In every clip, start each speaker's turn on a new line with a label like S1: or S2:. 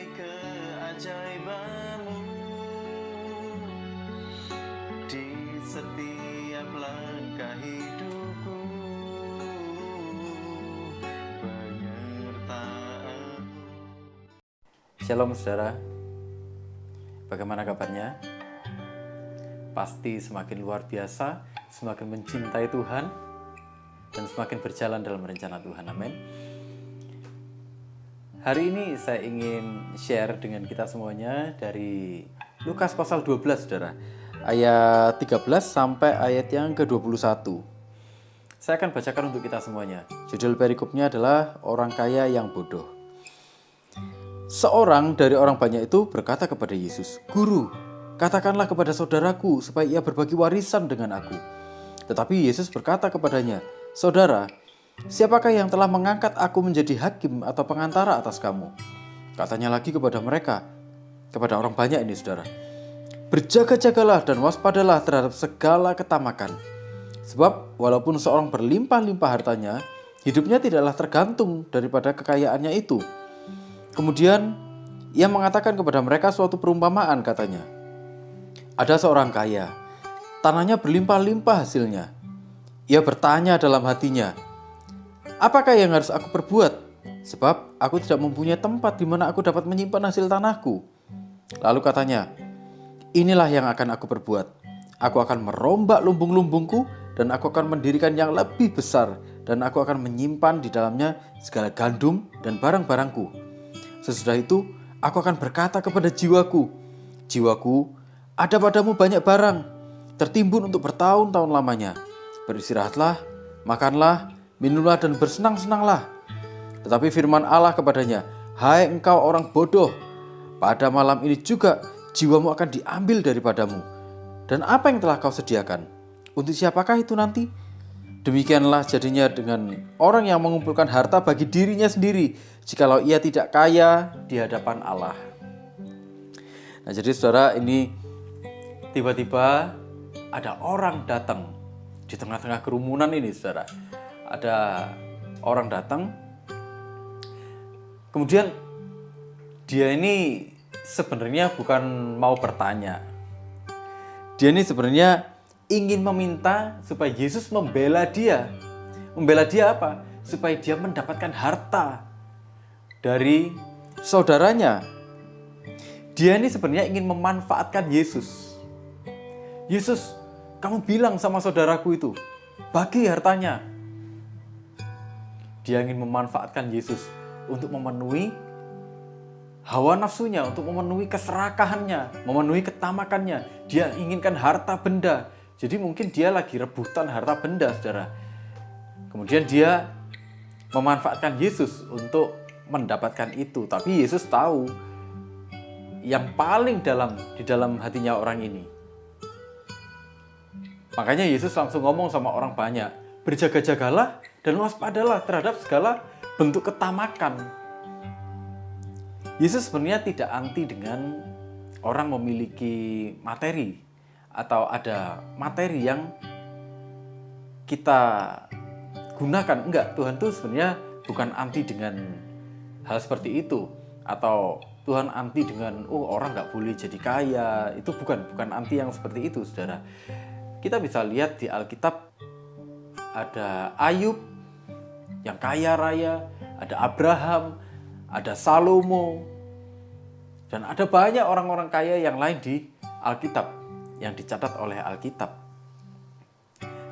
S1: demi keajaibanmu di setiap langkah hidupku, penyertaanmu.
S2: Shalom saudara, bagaimana kabarnya? Pasti semakin luar biasa, semakin mencintai Tuhan, dan semakin berjalan dalam rencana Tuhan, amin. Hari ini saya ingin share dengan kita semuanya dari Lukas pasal 12 saudara, ayat 13 sampai ayat yang ke-21. Saya akan bacakan untuk kita semuanya. Judul perikopnya adalah Orang Kaya yang Bodoh. Seorang dari orang banyak itu berkata kepada Yesus, "Guru, katakanlah kepada saudaraku supaya ia berbagi warisan dengan aku." Tetapi Yesus berkata kepadanya, "Saudara, siapakah yang telah mengangkat aku menjadi hakim atau pengantara atas kamu?" Katanya lagi kepada mereka, kepada orang banyak ini saudara, "Berjaga-jagalah dan waspadalah terhadap segala ketamakan. Sebab walaupun seorang berlimpah-limpah hartanya, hidupnya tidaklah tergantung daripada kekayaannya itu." Kemudian ia mengatakan kepada mereka suatu perumpamaan, katanya, "Ada seorang kaya, tanahnya berlimpah-limpah hasilnya. Ia bertanya dalam hatinya, 'Apakah yang harus aku perbuat? Sebab aku tidak mempunyai tempat di mana aku dapat menyimpan hasil tanahku.' Lalu katanya, 'Inilah yang akan aku perbuat. Aku akan merombak lumbung-lumbungku dan aku akan mendirikan yang lebih besar dan aku akan menyimpan di dalamnya segala gandum dan barang-barangku. Sesudah itu, aku akan berkata kepada jiwaku, jiwaku, ada padamu banyak barang, tertimbun untuk bertahun-tahun lamanya. Beristirahatlah, makanlah, minumlah dan bersenang-senanglah.' Tetapi firman Allah kepadanya, 'Hai engkau orang bodoh, pada malam ini juga jiwamu akan diambil daripadamu. Dan apa yang telah kau sediakan? Untuk siapakah itu nanti?' Demikianlah jadinya dengan orang yang mengumpulkan harta bagi dirinya sendiri, jikalau ia tidak kaya di hadapan Allah." Nah, jadi saudara, ini tiba-tiba ada orang datang di tengah-tengah kerumunan ini saudara. Ada orang datang, kemudian dia ini sebenarnya bukan mau bertanya. Dia ini sebenarnya ingin meminta supaya Yesus membela dia. Membela dia apa? Supaya dia mendapatkan harta dari saudaranya. Dia ini sebenarnya ingin memanfaatkan Yesus. "Yesus, kamu bilang sama saudaraku itu, bagi hartanya." Dia ingin memanfaatkan Yesus untuk memenuhi hawa nafsunya, untuk memenuhi keserakahannya, memenuhi ketamakannya. Dia inginkan harta benda. Jadi mungkin dia lagi rebutan harta benda, saudara. Kemudian dia memanfaatkan Yesus untuk mendapatkan itu. Tapi Yesus tahu yang paling dalam di dalam hatinya orang ini. Makanya Yesus langsung ngomong sama orang banyak, "Berjaga-jagalah dan waspadalah terhadap segala bentuk ketamakan." Yesus sebenarnya tidak anti dengan orang memiliki materi atau ada materi yang kita gunakan. Enggak, Tuhan tuh sebenarnya bukan anti dengan hal seperti itu. Atau Tuhan anti dengan orang nggak boleh jadi kaya. Itu bukan anti yang seperti itu, saudara. Kita bisa lihat di Alkitab ada Ayub yang kaya raya, ada Abraham, ada Salomo, dan ada banyak orang-orang kaya yang lain di Alkitab yang dicatat oleh Alkitab.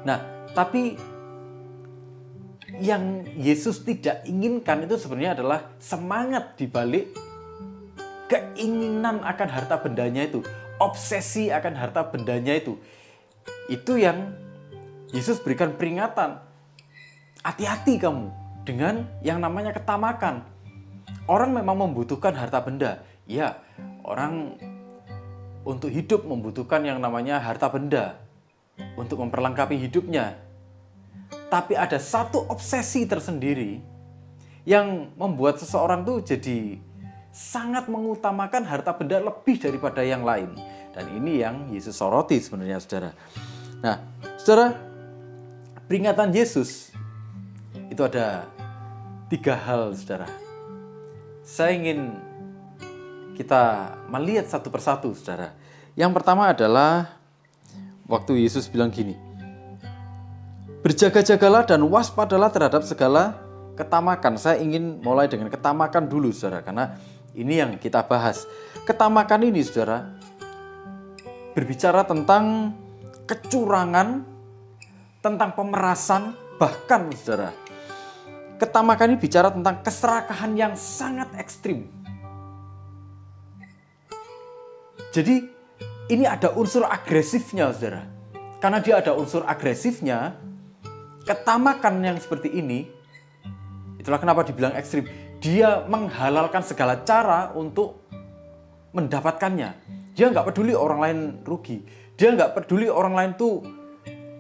S2: Nah, tapi yang Yesus tidak inginkan itu sebenarnya adalah semangat dibalik keinginan akan harta bendanya itu, obsesi akan harta bendanya itu. Itu yang Yesus berikan peringatan. Hati-hati kamu dengan yang namanya ketamakan. Orang memang membutuhkan harta benda. Ya, orang untuk hidup membutuhkan yang namanya harta benda untuk memperlengkapi hidupnya. Tapi ada satu obsesi tersendiri yang membuat seseorang tuh jadi sangat mengutamakan harta benda lebih daripada yang lain. Dan ini yang Yesus soroti sebenarnya, saudara. Nah, saudara, peringatan Yesus itu ada 3 hal, saudara. Saya ingin kita melihat satu persatu, saudara. Yang pertama adalah waktu Yesus bilang gini, berjaga-jagalah dan waspadalah terhadap segala ketamakan. Saya ingin mulai dengan ketamakan dulu, saudara, karena ini yang kita bahas. Ketamakan ini, saudara, berbicara tentang kecurangan, tentang pemerasan, bahkan, saudara, ketamakan ini bicara tentang keserakahan yang sangat ekstrim. Jadi ini ada unsur agresifnya, saudara. Karena dia ada unsur agresifnya, ketamakan yang seperti ini, itulah kenapa dibilang ekstrim. Dia menghalalkan segala cara untuk mendapatkannya. Dia nggak peduli orang lain rugi. Dia nggak peduli orang lain tuh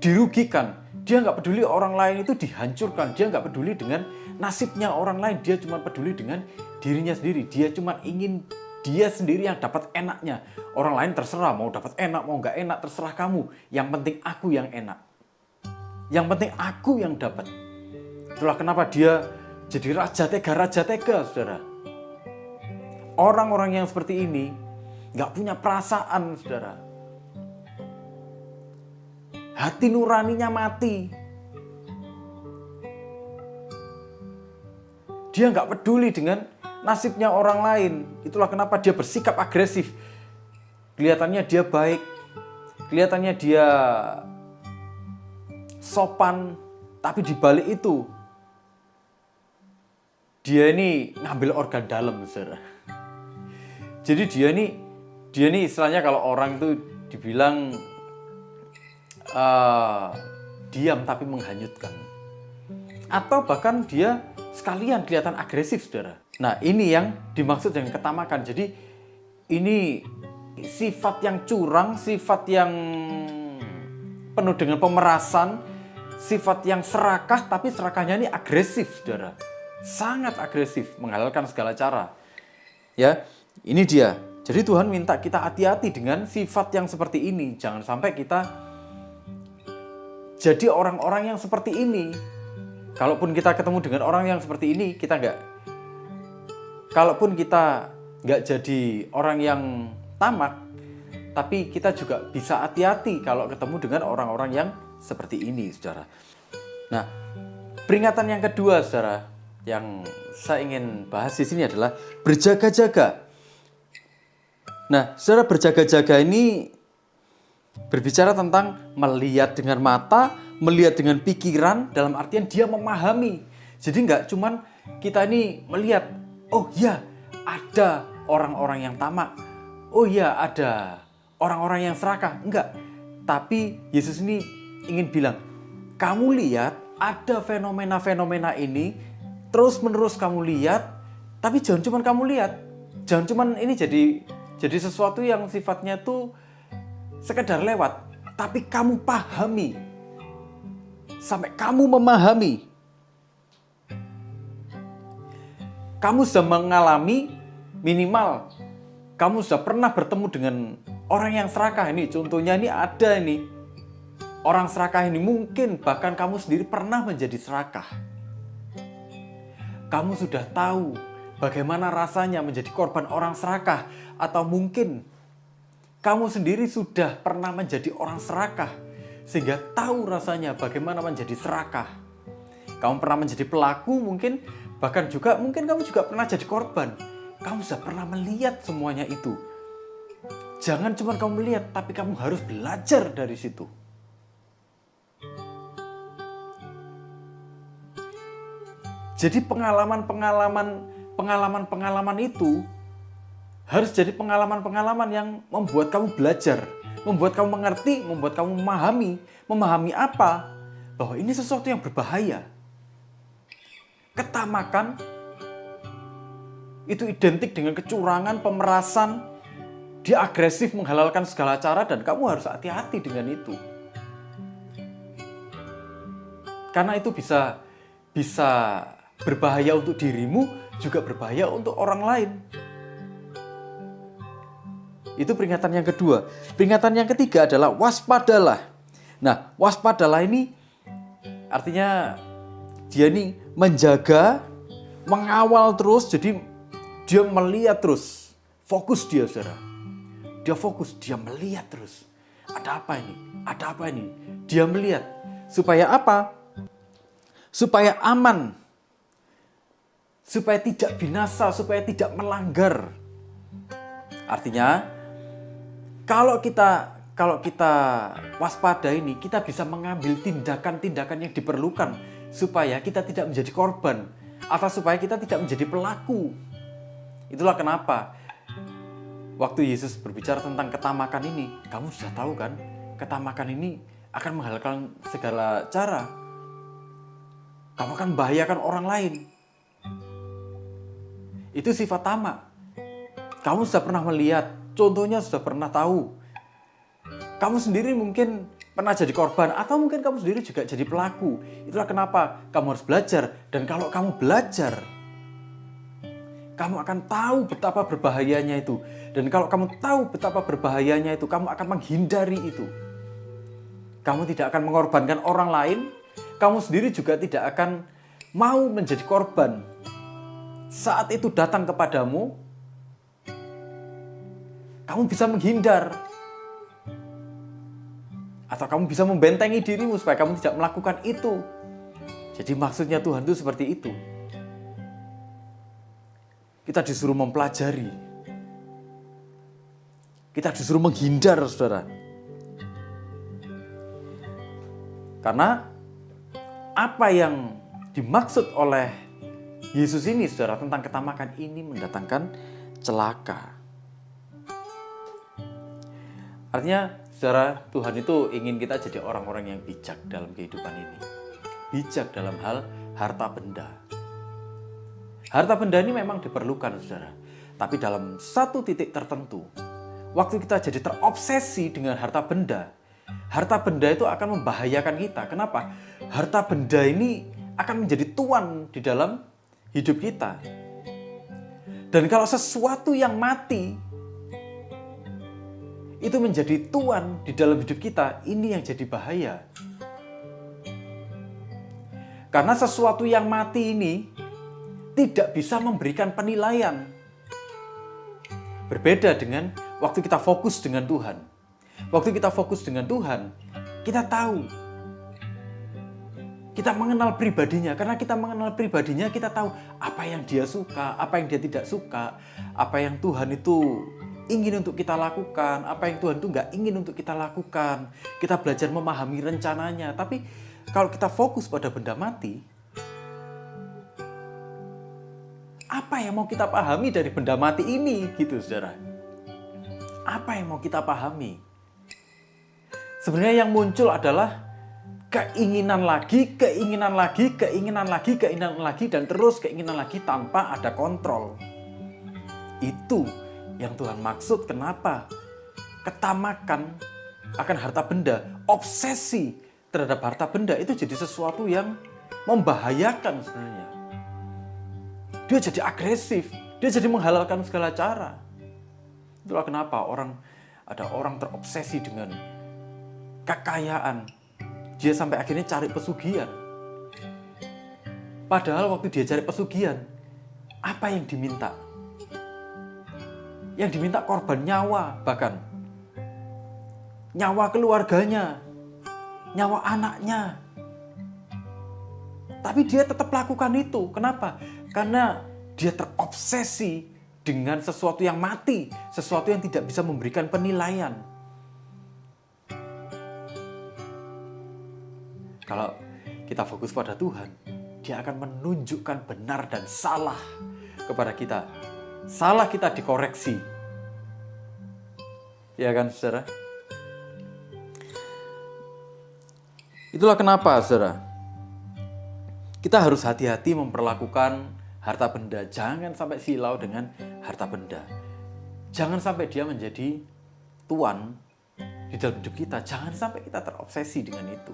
S2: dirugikan. Dia nggak peduli orang lain itu dihancurkan. Dia nggak peduli dengan nasibnya orang lain. Dia cuma peduli dengan dirinya sendiri. Dia cuma ingin dia sendiri yang dapat enaknya. Orang lain terserah mau dapat enak, mau nggak enak, terserah kamu. Yang penting aku yang enak. Yang penting aku yang dapat. Itulah kenapa dia jadi raja tega, saudara. Orang-orang yang seperti ini nggak punya perasaan, saudara. Hati nuraninya mati. Dia nggak peduli dengan nasibnya orang lain. Itulah kenapa dia bersikap agresif. Kelihatannya dia baik, kelihatannya dia sopan, tapi di balik itu dia ini ngambil organ dalam, saudara. Jadi dia ini istilahnya kalau orang itu dibilang diam tapi menghanyutkan. Atau bahkan dia sekalian kelihatan agresif, saudara. Nah, ini yang dimaksud dengan ketamakan. Jadi ini sifat yang curang, sifat yang penuh dengan pemerasan, sifat yang serakah, tapi serakahnya ini agresif, saudara. Sangat agresif, menghalalkan segala cara. Ya, ini dia. Jadi Tuhan minta kita hati-hati dengan sifat yang seperti ini. Jangan sampai kita jadi orang-orang yang seperti ini. Kalaupun kita ketemu dengan orang yang seperti ini, kalaupun kita nggak jadi orang yang tamak, tapi kita juga bisa hati-hati kalau ketemu dengan orang-orang yang seperti ini, saudara. Nah, peringatan yang kedua, saudara, yang saya ingin bahas di sini adalah berjaga-jaga. Nah, saudara, berjaga-jaga ini berbicara tentang melihat dengan mata, melihat dengan pikiran, dalam artian dia memahami. Jadi nggak cuman kita ini melihat, oh ya ada orang-orang yang tamak, oh ya ada orang-orang yang serakah. Enggak, tapi Yesus ini ingin bilang, kamu lihat ada fenomena-fenomena ini, terus-menerus kamu lihat, tapi jangan cuman kamu lihat, jangan cuman ini jadi sesuatu yang sifatnya tuh sekedar lewat, tapi kamu pahami. Sampai kamu memahami. Kamu sudah mengalami, minimal kamu sudah pernah bertemu dengan orang yang serakah ini. Contohnya ini ada ini. Orang serakah ini mungkin bahkan kamu sendiri pernah menjadi serakah. Kamu sudah tahu bagaimana rasanya menjadi korban orang serakah. Atau mungkin kamu sendiri sudah pernah menjadi orang serakah, sehingga tahu rasanya bagaimana menjadi serakah. Kamu pernah menjadi pelaku mungkin, bahkan juga mungkin kamu juga pernah jadi korban. Kamu sudah pernah melihat semuanya itu. Jangan cuma kamu melihat, tapi kamu harus belajar dari situ. Jadi pengalaman-pengalaman itu harus jadi pengalaman-pengalaman yang membuat kamu belajar, membuat kamu mengerti, membuat kamu memahami. Memahami apa? Bahwa ini sesuatu yang berbahaya. Ketamakan itu identik dengan kecurangan, pemerasan. Dia agresif, menghalalkan segala cara, dan kamu harus hati-hati dengan itu. Karena itu bisa berbahaya untuk dirimu, juga berbahaya untuk orang lain. Itu peringatan yang kedua. Peringatan yang ketiga adalah waspadalah. Nah, waspadalah ini artinya dia ini menjaga, mengawal terus. Jadi dia melihat terus Fokus dia, saudara. Dia fokus, dia melihat terus. Ada apa ini? Ada apa ini? Dia melihat. Supaya apa? Supaya aman. Supaya tidak binasa, supaya tidak melanggar. Artinya, kalau kita waspada ini, kita bisa mengambil tindakan-tindakan yang diperlukan supaya kita tidak menjadi korban atau supaya kita tidak menjadi pelaku. Itulah kenapa waktu Yesus berbicara tentang ketamakan ini, kamu sudah tahu kan, ketamakan ini akan menghalalkan segala cara. Kamu akan membahayakan orang lain. Itu sifat tamak. Kamu sudah pernah melihat, contohnya sudah pernah tahu. Kamu sendiri mungkin pernah jadi korban atau mungkin kamu sendiri juga jadi pelaku. Itulah kenapa kamu harus belajar. Dan kalau kamu belajar, kamu akan tahu betapa berbahayanya itu. Dan kalau kamu tahu betapa berbahayanya itu, kamu akan menghindari itu. Kamu tidak akan mengorbankan orang lain. Kamu sendiri juga tidak akan mau menjadi korban. Saat itu datang kepadamu, kamu bisa menghindar. Atau kamu bisa membentengi dirimu supaya kamu tidak melakukan itu. Jadi maksudnya Tuhan itu seperti itu. Kita disuruh mempelajari. Kita disuruh menghindar, saudara. Karena apa yang dimaksud oleh Yesus ini, saudara, tentang ketamakan ini mendatangkan celaka. Artinya, saudara, Tuhan itu ingin kita jadi orang-orang yang bijak dalam kehidupan ini. Bijak dalam hal harta benda. Harta benda ini memang diperlukan, saudara. Tapi dalam satu titik tertentu, waktu kita jadi terobsesi dengan harta benda itu akan membahayakan kita. Kenapa? Harta benda ini akan menjadi tuan di dalam hidup kita. Dan kalau sesuatu yang mati itu menjadi tuan di dalam hidup kita, ini yang jadi bahaya. Karena sesuatu yang mati ini tidak bisa memberikan penilaian. Berbeda dengan waktu kita fokus dengan Tuhan. Waktu kita fokus dengan Tuhan, kita tahu. Kita mengenal pribadinya. Karena kita mengenal pribadinya, kita tahu apa yang dia suka, apa yang dia tidak suka, apa yang Tuhan itu ingin untuk kita lakukan, apa yang Tuhan itu nggak ingin untuk kita lakukan. Kita belajar memahami rencananya. Tapi kalau kita fokus pada benda mati, apa yang mau kita pahami dari benda mati ini, gitu, saudara? Apa yang mau kita pahami? Sebenarnya yang muncul adalah keinginan lagi, dan terus keinginan lagi tanpa ada kontrol. Itu yang Tuhan maksud kenapa ketamakan akan harta benda, obsesi terhadap harta benda itu jadi sesuatu yang membahayakan sebenarnya. Dia jadi agresif, dia jadi menghalalkan segala cara. Itulah kenapa ada orang terobsesi dengan kekayaan. Dia sampai akhirnya cari pesugihan. Padahal waktu dia cari pesugihan, apa yang diminta? Yang diminta korban nyawa, bahkan nyawa keluarganya, nyawa anaknya. Tapi dia tetap lakukan itu. Kenapa? Karena dia terobsesi dengan sesuatu yang mati, sesuatu yang tidak bisa memberikan penilaian. Kalau kita fokus pada Tuhan, Dia akan menunjukkan benar dan salah kepada kita. Salah kita dikoreksi. Ya kan, saudara? Itulah kenapa, saudara, kita harus hati-hati memperlakukan harta benda. Jangan sampai silau dengan harta benda. Jangan sampai dia menjadi tuan di dalam hidup kita. Jangan sampai kita terobsesi dengan itu.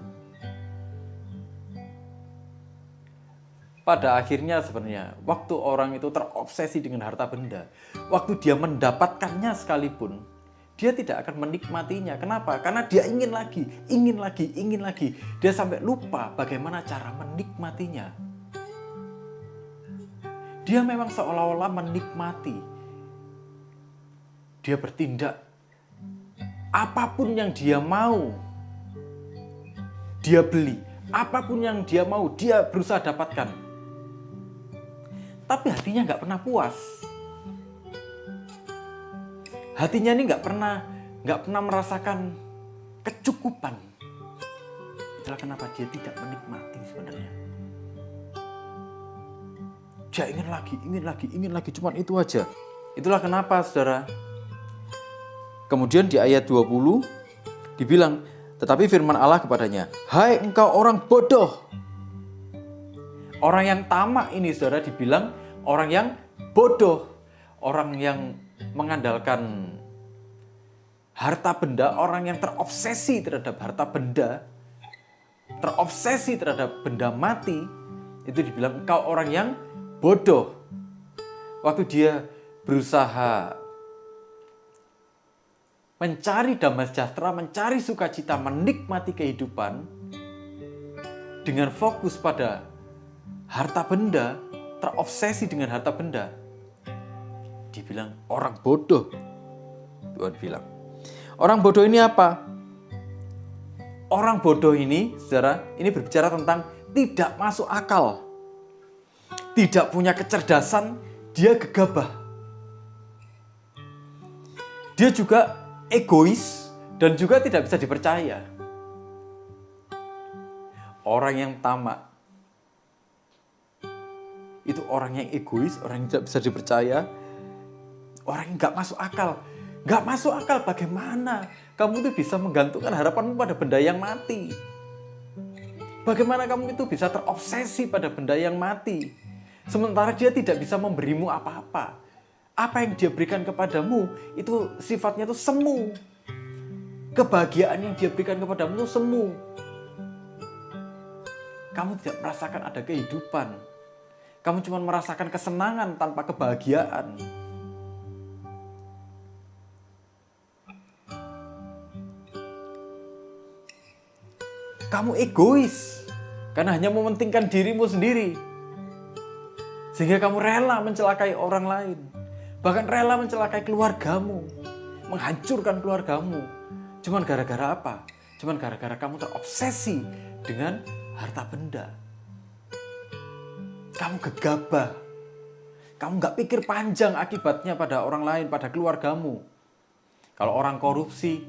S2: Pada akhirnya sebenarnya, waktu orang itu terobsesi dengan harta benda, waktu dia mendapatkannya sekalipun, dia tidak akan menikmatinya. Kenapa? Karena dia ingin lagi. Dia sampai lupa bagaimana cara menikmatinya. Dia memang seolah-olah menikmati. dia bertindak apapun yang dia mau, dia beli. Apapun yang dia mau, dia berusaha dapatkan. Tapi hatinya nggak pernah puas. Hatinya ini nggak pernah merasakan kecukupan. Itulah kenapa dia tidak menikmati sebenarnya. Dia ingin lagi, cuman itu aja. Itulah kenapa, saudara. Kemudian di ayat 20 dibilang, tetapi firman Allah kepadanya, hai engkau orang bodoh. Orang yang tamak ini, saudara, dibilang orang yang bodoh. Orang yang mengandalkan harta benda, orang yang terobsesi terhadap harta benda, terobsesi terhadap benda mati, itu dibilang engkau orang yang bodoh. Waktu dia berusaha mencari damai sejahtera, mencari sukacita, menikmati kehidupan dengan fokus pada harta benda, terobsesi dengan harta benda, dibilang orang bodoh. Tuhan bilang. Orang bodoh ini apa? Orang bodoh ini, saudara, ini berbicara tentang tidak masuk akal. Tidak punya kecerdasan, dia gegabah. Dia juga egois dan juga tidak bisa dipercaya. Orang yang tamak itu orang yang egois, orang yang tidak bisa dipercaya, orang yang nggak masuk akal. Nggak masuk akal, bagaimana kamu itu bisa menggantungkan harapanmu pada benda yang mati? Bagaimana kamu itu bisa terobsesi pada benda yang mati? Sementara dia tidak bisa memberimu apa-apa. Apa yang dia berikan kepadamu itu sifatnya itu semu. Kebahagiaan yang dia berikan kepadamu itu semu. Kamu tidak merasakan ada kehidupan. Kamu cuma merasakan kesenangan tanpa kebahagiaan. Kamu egois karena hanya mementingkan dirimu sendiri. Sehingga kamu rela mencelakai orang lain. Bahkan rela mencelakai keluargamu, menghancurkan keluargamu. Cuman gara-gara apa? Cuman gara-gara kamu terobsesi dengan harta benda. Kamu gegabah. Kamu gak pikir panjang akibatnya pada orang lain, pada keluargamu. Kalau orang korupsi,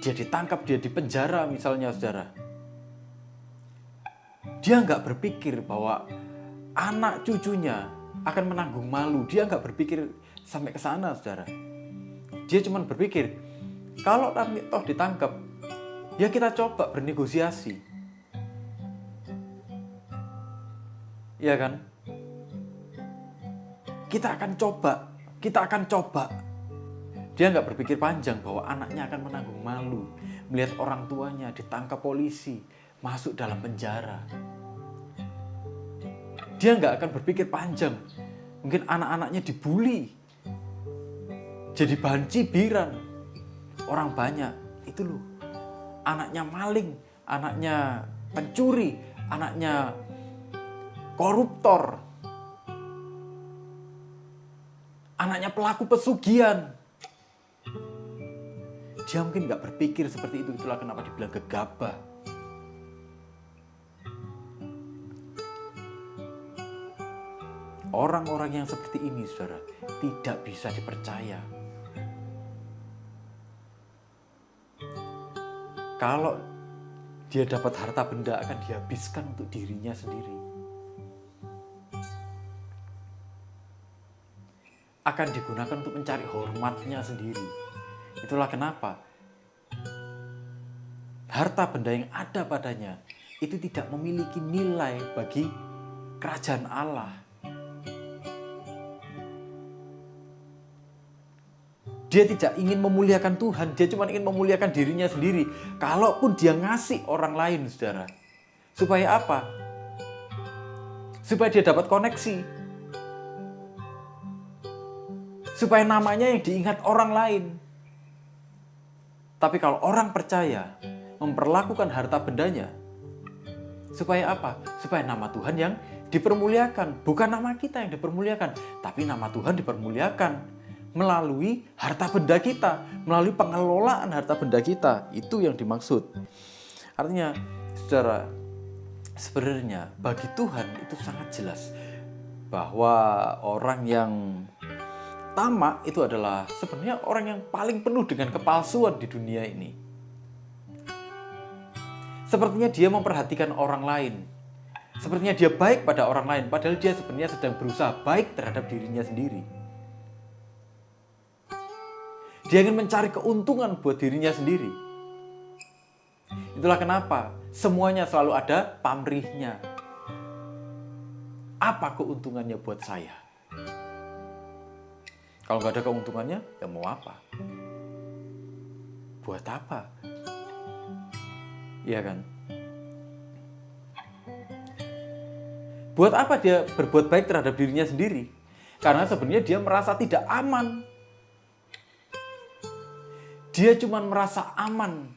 S2: dia ditangkap, dia dipenjara misalnya, saudara. Dia gak berpikir bahwa anak cucunya akan menanggung malu. Dia nggak berpikir sampai ke sana, saudara. Dia cuma berpikir, kalau nanti toh ditangkap, ya kita coba bernegosiasi. Iya kan? Kita akan coba. Dia nggak berpikir panjang bahwa anaknya akan menanggung malu. Melihat orang tuanya ditangkap polisi, masuk dalam penjara. Dia nggak akan berpikir panjang. Mungkin anak-anaknya dibully. Jadi bahan cibiran. Orang banyak. Itu loh. Anaknya maling. Anaknya pencuri. Anaknya koruptor. Anaknya pelaku pesugihan. Dia mungkin nggak berpikir seperti itu. Itulah kenapa dibilang gegabah. Orang-orang yang seperti ini, saudara, tidak bisa dipercaya. Kalau dia dapat harta benda, akan dihabiskan untuk dirinya sendiri. Akan digunakan untuk mencari hormatnya sendiri. Itulah kenapa harta benda yang ada padanya itu tidak memiliki nilai bagi kerajaan Allah. Dia tidak ingin memuliakan Tuhan, dia cuma ingin memuliakan dirinya sendiri. Kalaupun dia ngasih orang lain, saudara. Supaya apa? Supaya dia dapat koneksi. Supaya namanya yang diingat orang lain. Tapi kalau orang percaya, memperlakukan harta bendanya, supaya apa? Supaya nama Tuhan yang dipermuliakan. Bukan nama kita yang dipermuliakan, tapi nama Tuhan dipermuliakan. melalui harta benda kita, melalui pengelolaan harta benda kita. Itu yang dimaksud. Artinya, saudara, sebenarnya bagi Tuhan itu sangat jelas bahwa orang yang tamak itu adalah sebenarnya orang yang paling penuh dengan kepalsuan di dunia ini. Sepertinya dia memperhatikan orang lain. Sepertinya dia baik pada orang lain, padahal dia sebenarnya sedang berusaha baik terhadap dirinya sendiri. Dia ingin mencari keuntungan buat dirinya sendiri. Itulah kenapa semuanya selalu ada pamrihnya. Apa keuntungannya buat saya? Kalau nggak ada keuntungannya, ya mau apa? Buat apa? Iya kan? Buat apa dia berbuat baik terhadap dirinya sendiri? Karena sebenarnya dia merasa tidak aman. Dia cuma merasa aman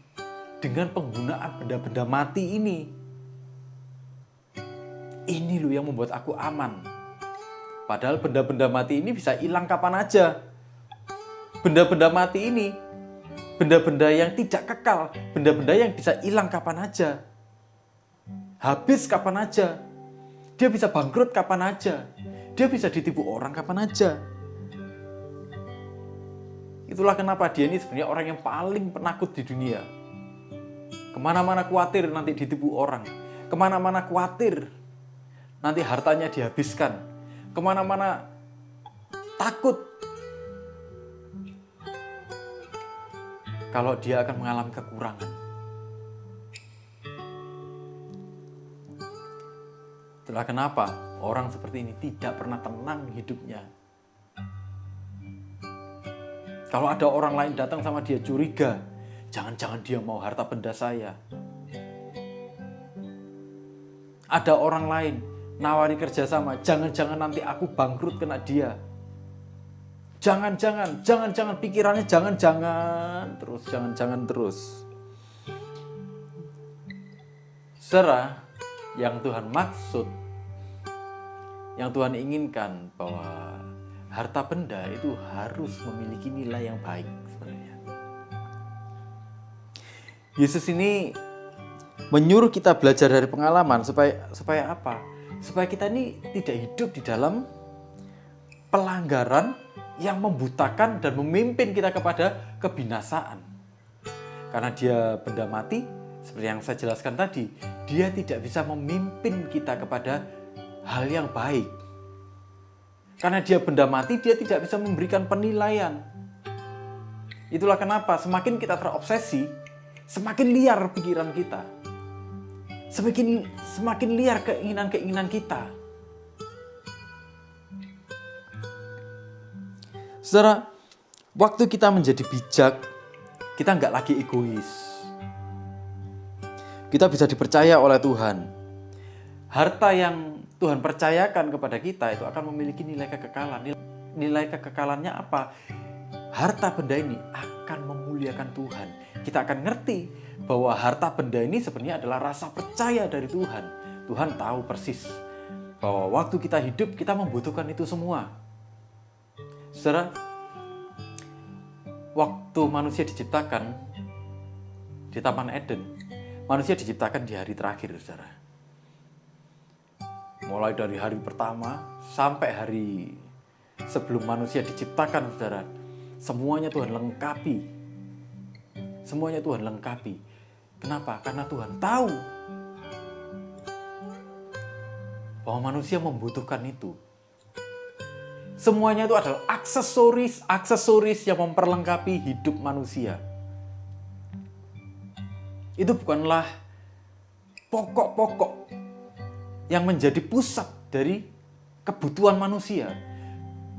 S2: dengan penggunaan benda-benda mati ini. Ini loh yang membuat aku aman. Padahal benda-benda mati ini bisa hilang kapan aja. Benda-benda mati ini, benda-benda yang tidak kekal, benda-benda yang bisa hilang kapan aja. Habis kapan aja. Dia bisa bangkrut kapan aja. Dia bisa ditipu orang kapan aja. Itulah kenapa dia ini sebenarnya orang yang paling penakut di dunia. Kemana-mana khawatir nanti ditipu orang. Kemana-mana khawatir nanti hartanya dihabiskan. Kemana-mana takut kalau dia akan mengalami kekurangan. Itulah kenapa orang seperti ini tidak pernah tenang hidupnya. Kalau ada orang lain datang sama dia curiga, jangan-jangan dia mau harta benda saya. Ada orang lain nawari kerjasama, jangan-jangan nanti aku bangkrut kena dia. Jangan-jangan pikirannya jangan-jangan terus. Saudara, yang Tuhan maksud, yang Tuhan inginkan bahwa harta benda itu harus memiliki nilai yang baik sebenarnya. Yesus ini menyuruh kita belajar dari pengalaman supaya apa? Supaya kita ini tidak hidup di dalam pelanggaran yang membutakan dan memimpin kita kepada kebinasaan. Karena dia benda mati, seperti yang saya jelaskan tadi, dia tidak bisa memimpin kita kepada hal yang baik. Karena dia benda mati, dia tidak bisa memberikan penilaian. Itulah kenapa semakin kita terobsesi, semakin liar pikiran kita. Semakin liar keinginan-keinginan kita. Saudara, waktu kita menjadi bijak, kita nggak lagi egois. Kita bisa dipercaya oleh Tuhan. Harta yang Tuhan percayakan kepada kita itu akan memiliki nilai kekekalan. Nilai kekekalannya apa? Harta benda ini akan memuliakan Tuhan. Kita akan ngerti bahwa harta benda ini sebenarnya adalah rasa percaya dari Tuhan. Tuhan tahu persis bahwa waktu kita hidup kita membutuhkan itu semua. Saudara, waktu manusia diciptakan di Taman Eden, manusia diciptakan di hari terakhir, saudara. Mulai dari hari pertama sampai hari sebelum manusia diciptakan, saudara, semuanya Tuhan lengkapi. Semuanya Tuhan lengkapi. Kenapa? Karena Tuhan tahu bahwa manusia membutuhkan itu. Semuanya itu adalah aksesoris yang memperlengkapi hidup manusia. Itu bukanlah pokok-pokok yang menjadi pusat dari kebutuhan manusia.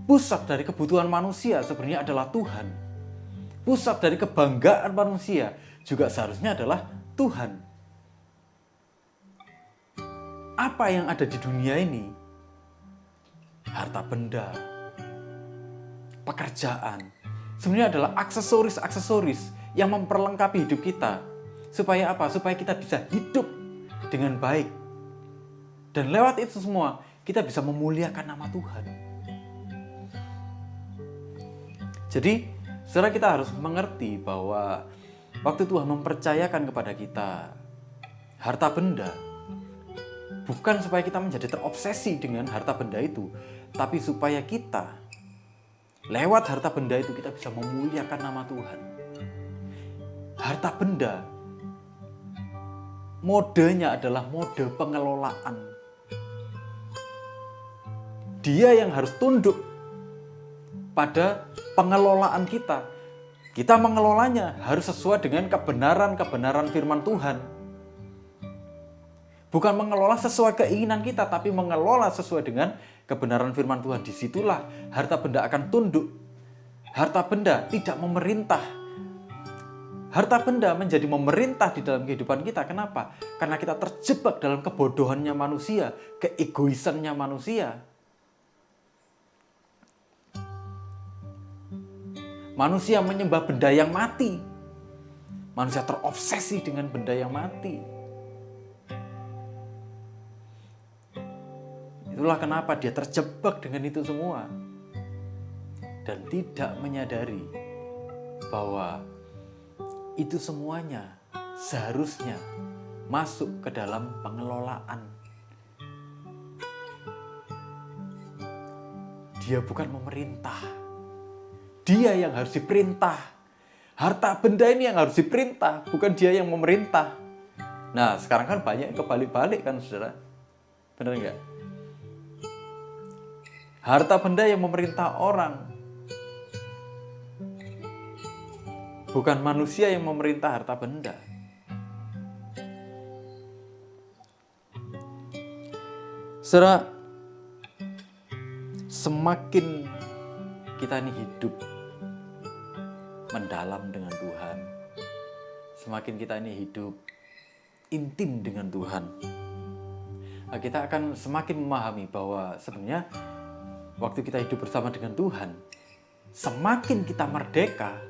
S2: Pusat dari kebutuhan manusia sebenarnya adalah Tuhan. Pusat dari kebanggaan manusia juga seharusnya adalah Tuhan. Apa yang ada di dunia ini? Harta benda, pekerjaan, sebenarnya adalah aksesoris yang memperlengkapi hidup kita. Supaya apa? Supaya kita bisa hidup dengan baik. Dan lewat itu semua, kita bisa memuliakan nama Tuhan. Jadi, saudara, kita harus mengerti bahwa waktu Tuhan mempercayakan kepada kita harta benda, bukan supaya kita menjadi terobsesi dengan harta benda itu, tapi supaya kita lewat harta benda itu kita bisa memuliakan nama Tuhan. Harta benda modenya adalah mode pengelolaan. Dia yang harus tunduk pada pengelolaan kita. Kita mengelolanya harus sesuai dengan kebenaran-kebenaran firman Tuhan. Bukan mengelola sesuai keinginan kita, tapi mengelola sesuai dengan kebenaran firman Tuhan. Disitulah harta benda akan tunduk. Harta benda tidak memerintah. Harta benda menjadi memerintah di dalam kehidupan kita. Kenapa? Karena kita terjebak dalam kebodohannya manusia, keegoisannya manusia. Manusia menyembah benda yang mati. Manusia terobsesi dengan benda yang mati. Itulah kenapa dia terjebak dengan itu semua. Dan tidak menyadari bahwa itu semuanya seharusnya masuk ke dalam pengelolaan. Dia bukan memerintah. Dia yang harus diperintah. Harta benda ini yang harus diperintah, bukan dia yang memerintah. Nah, sekarang kan banyak yang kebalik-balik kan, saudara. Benar nggak? Harta benda yang memerintah orang. Bukan manusia yang memerintah harta benda. Saudara, semakin kita ini hidup mendalam dengan Tuhan, semakin kita ini hidup intim dengan Tuhan, kita akan semakin memahami bahwa sebenarnya waktu kita hidup bersama dengan Tuhan, semakin kita merdeka,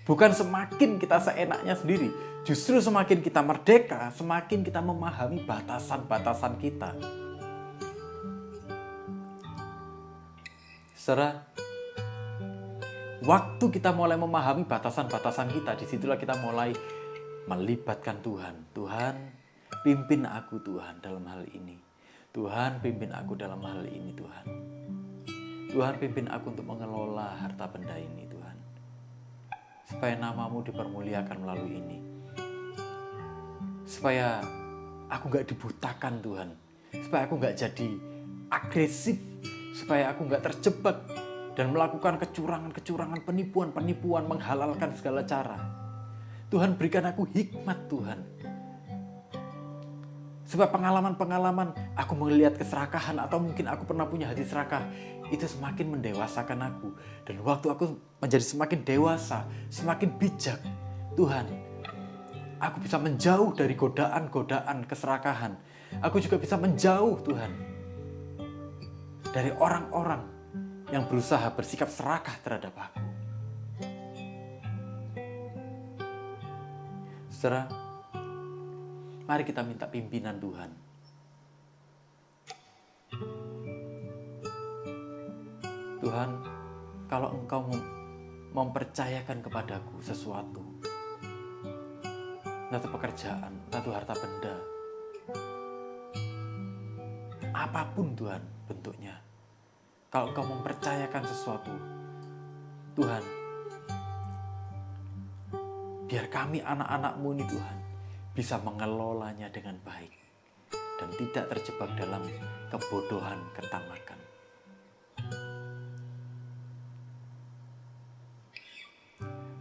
S2: bukan semakin kita seenaknya sendiri. Justru semakin kita merdeka, semakin kita memahami batasan-batasan kita. Saudara, waktu kita mulai memahami batasan-batasan kita, disitulah kita mulai melibatkan Tuhan. Tuhan, pimpin aku Tuhan dalam hal ini. Tuhan, pimpin aku dalam hal ini Tuhan. Tuhan, pimpin aku untuk mengelola harta benda ini Tuhan. Supaya namamu dipermuliakan melalui ini. Supaya aku gak dibutakan Tuhan. Supaya aku gak jadi agresif. Supaya aku gak terjebak dan melakukan kecurangan-kecurangan, penipuan-penipuan, menghalalkan segala cara. Tuhan, berikan aku hikmat Tuhan. Supaya pengalaman-pengalaman aku melihat keserakahan atau mungkin aku pernah punya hati serakah, itu semakin mendewasakan aku. Dan waktu aku menjadi semakin dewasa, semakin bijak, Tuhan, aku bisa menjauh dari godaan-godaan keserakahan. Aku juga bisa menjauh Tuhan dari orang-orang yang berusaha bersikap serakah terhadap aku. Saudara, mari kita minta pimpinan Tuhan. Tuhan, kalau Engkau mempercayakan kepadaku sesuatu, entah itu pekerjaan, entah itu harta benda, apapun Tuhan bentuknya, kalau Engkau mempercayakan sesuatu, Tuhan, biar kami anak-anak-Mu ini Tuhan bisa mengelolanya dengan baik dan tidak terjebak dalam kebodohan, ketamakan.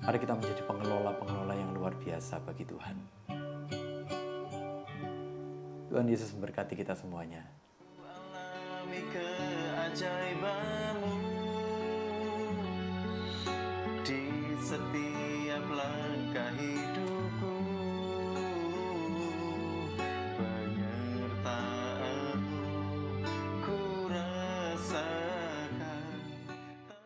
S2: Mari kita menjadi pengelola-pengelola yang luar biasa bagi Tuhan. Tuhan Yesus memberkati kita semuanya.
S1: Alami keajaiban